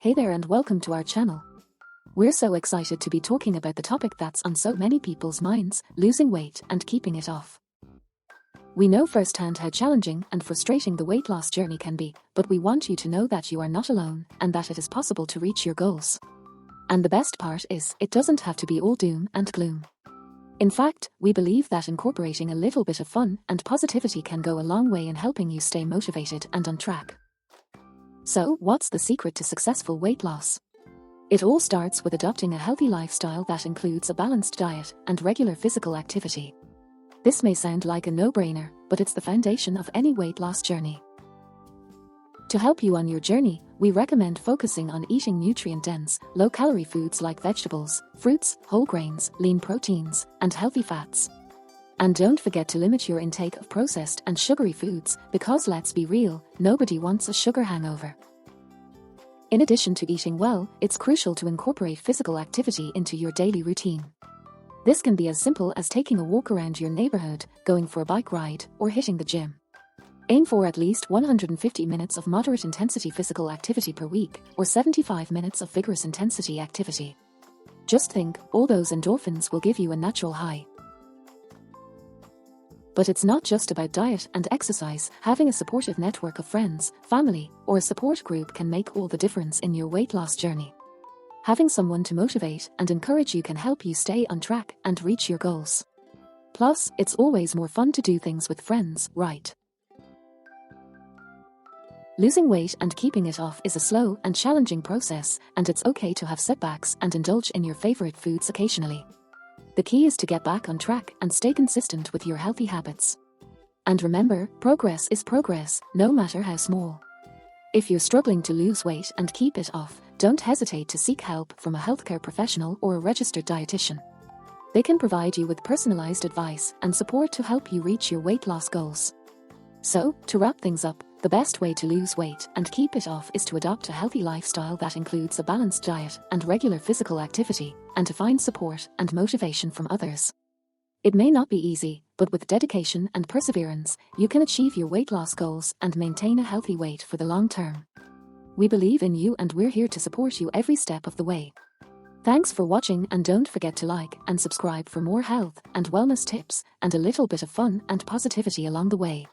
Hey there and welcome to our channel. We're so excited to be talking about the topic that's on so many people's minds, losing weight and keeping it off. We know firsthand how challenging and frustrating the weight loss journey can be, but we want you to know that you are not alone and that it is possible to reach your goals. And the best part is, it doesn't have to be all doom and gloom. In fact, we believe that incorporating a little bit of fun and positivity can go a long way in helping you stay motivated and on track. So, what's the secret to successful weight loss? It all starts with adopting a healthy lifestyle that includes a balanced diet and regular physical activity. This may sound like a no-brainer, but it's the foundation of any weight loss journey. To help you on your journey, we recommend focusing on eating nutrient-dense, low-calorie foods like vegetables, fruits, whole grains, lean proteins, and healthy fats. And don't forget to limit your intake of processed and sugary foods, because let's be real, nobody wants a sugar hangover. In addition to eating well, it's crucial to incorporate physical activity into your daily routine. This can be as simple as taking a walk around your neighborhood, going for a bike ride, or hitting the gym. Aim for at least 150 minutes of moderate intensity physical activity per week, or 75 minutes of vigorous intensity activity. Just think, all those endorphins will give you a natural high. But it's not just about diet and exercise. Having a supportive network of friends, family, or a support group can make all the difference in your weight loss journey. Having someone to motivate and encourage you can help you stay on track and reach your goals. Plus, it's always more fun to do things with friends, right? Losing weight and keeping it off is a slow and challenging process, and it's okay to have setbacks and indulge in your favorite foods occasionally. The key is to get back on track and stay consistent with your healthy habits. And remember, progress is progress, no matter how small. If you're struggling to lose weight and keep it off, don't hesitate to seek help from a healthcare professional or a registered dietitian. They can provide you with personalized advice and support to help you reach your weight loss goals. So, to wrap things up, the best way to lose weight and keep it off is to adopt a healthy lifestyle that includes a balanced diet and regular physical activity, and to find support and motivation from others. It may not be easy, but with dedication and perseverance, you can achieve your weight loss goals and maintain a healthy weight for the long term. We believe in you and we're here to support you every step of the way. Thanks for watching, and don't forget to like and subscribe for more health and wellness tips and a little bit of fun and positivity along the way.